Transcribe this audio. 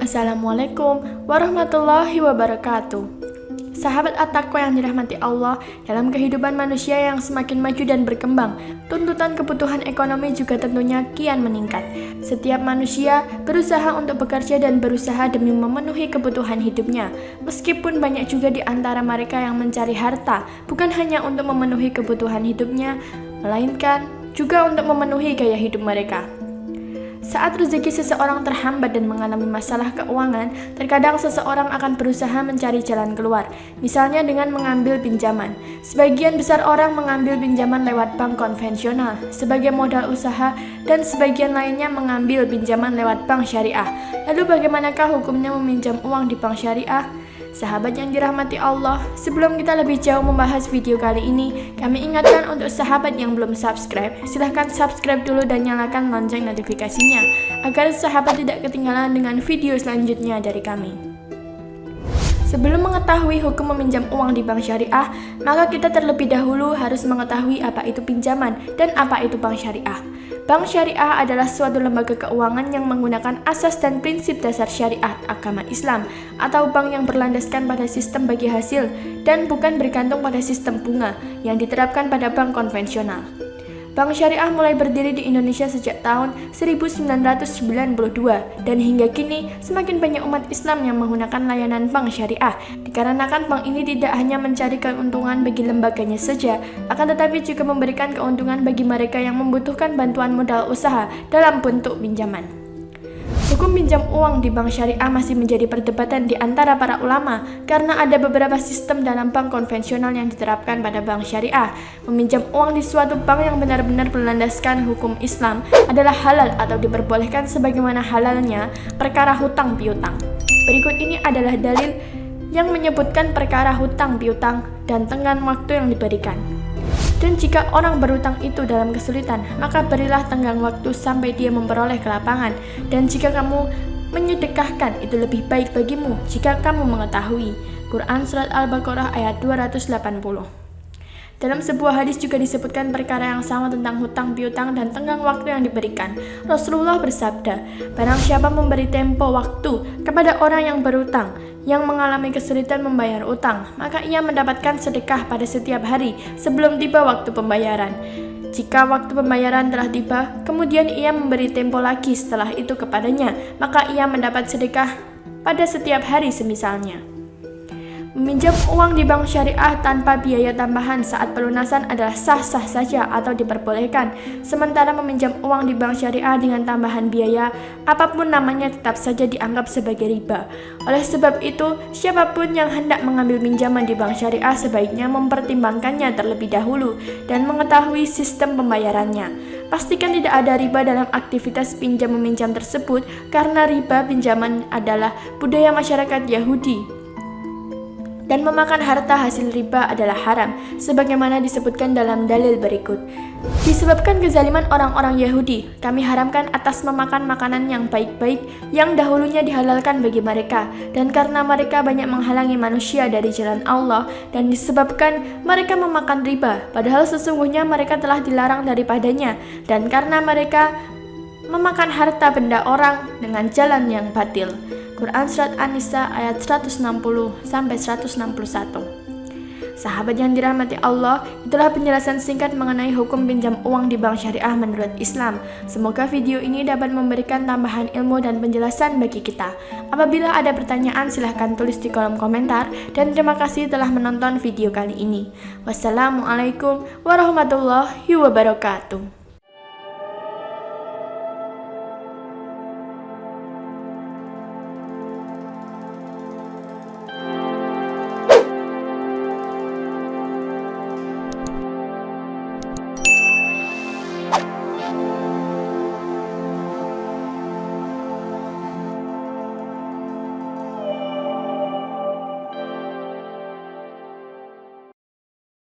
Assalamualaikum warahmatullahi wabarakatuh. Sahabat At-Taqwa yang dirahmati Allah, dalam kehidupan manusia yang semakin maju dan berkembang, tuntutan kebutuhan ekonomi juga tentunya kian meningkat. Setiap manusia berusaha untuk bekerja dan berusaha demi memenuhi kebutuhan hidupnya. Meskipun banyak juga di antara mereka yang mencari harta, bukan hanya untuk memenuhi kebutuhan hidupnya, melainkan juga untuk memenuhi gaya hidup mereka. Saat rezeki seseorang terhambat dan mengalami masalah keuangan, terkadang seseorang akan berusaha mencari jalan keluar, misalnya dengan mengambil pinjaman. Sebagian besar orang mengambil pinjaman lewat bank konvensional sebagai modal usaha, dan sebagian lainnya mengambil pinjaman lewat bank syariah. Lalu bagaimanakah hukumnya meminjam uang di bank syariah? Sahabat yang dirahmati Allah, sebelum kita lebih jauh membahas video kali ini, kami ingatkan untuk sahabat yang belum subscribe, silahkan subscribe dulu dan nyalakan lonceng notifikasinya, agar sahabat tidak ketinggalan dengan video selanjutnya dari kami. Sebelum mengetahui hukum meminjam uang di bank syariah, maka kita terlebih dahulu harus mengetahui apa itu pinjaman dan apa itu bank syariah. Bank syariah adalah suatu lembaga keuangan yang menggunakan asas dan prinsip dasar syariat agama Islam, atau bank yang berlandaskan pada sistem bagi hasil dan bukan bergantung pada sistem bunga yang diterapkan pada bank konvensional. Bank syariah mulai berdiri di Indonesia sejak tahun 1992 dan hingga kini semakin banyak umat Islam yang menggunakan layanan bank syariah, dikarenakan bank ini tidak hanya mencari keuntungan bagi lembaganya saja, akan tetapi juga memberikan keuntungan bagi mereka yang membutuhkan bantuan modal usaha dalam bentuk pinjaman. Hukum pinjam uang di bank syariah masih menjadi perdebatan di antara para ulama karena ada beberapa sistem dalam bank konvensional yang diterapkan pada bank syariah. Meminjam uang di suatu bank yang benar-benar berlandaskan hukum Islam adalah halal atau diperbolehkan sebagaimana halalnya perkara hutang piutang. Berikut ini adalah dalil yang menyebutkan perkara hutang piutang dan tenggang waktu yang diberikan. Dan jika orang berutang itu dalam kesulitan, maka berilah tenggang waktu sampai dia memperoleh kelapangan. Dan jika kamu menyedekahkan, itu lebih baik bagimu jika kamu mengetahui. Quran Surat Al-Baqarah ayat 280. Dalam sebuah hadis juga disebutkan perkara yang sama tentang hutang piutang dan tenggang waktu yang diberikan. Rasulullah bersabda, barang siapa memberi tempo waktu kepada orang yang berutang, yang mengalami kesulitan membayar utang, maka ia mendapatkan sedekah pada setiap hari sebelum tiba waktu pembayaran. Jika waktu pembayaran telah tiba, kemudian ia memberi tempo lagi setelah itu kepadanya, maka ia mendapat sedekah pada setiap hari semisalnya. Meminjam uang di bank syariah tanpa biaya tambahan saat pelunasan adalah sah-sah saja atau diperbolehkan. Sementara meminjam uang di bank syariah dengan tambahan biaya, apapun namanya tetap saja dianggap sebagai riba. Oleh sebab itu, siapapun yang hendak mengambil pinjaman di bank syariah sebaiknya mempertimbangkannya terlebih dahulu dan mengetahui sistem pembayarannya. Pastikan tidak ada riba dalam aktivitas pinjam-meminjam tersebut karena riba pinjaman adalah budaya masyarakat Yahudi. Dan memakan harta hasil riba adalah haram, sebagaimana disebutkan dalam dalil berikut. Disebabkan kezaliman orang-orang Yahudi, kami haramkan atas memakan makanan yang baik-baik yang dahulunya dihalalkan bagi mereka, dan karena mereka banyak menghalangi manusia dari jalan Allah, dan disebabkan mereka memakan riba, padahal sesungguhnya mereka telah dilarang daripadanya, dan karena mereka memakan harta benda orang dengan jalan yang batil. Quran Surat An-Nisa ayat 160-161. Sahabat yang dirahmati Allah, itulah penjelasan singkat mengenai hukum pinjam uang di bank syariah menurut Islam. Semoga video ini dapat memberikan tambahan ilmu dan penjelasan bagi kita. Apabila ada pertanyaan, silahkan tulis di kolom komentar. Dan terima kasih telah menonton video kali ini. Wassalamualaikum warahmatullahi wabarakatuh.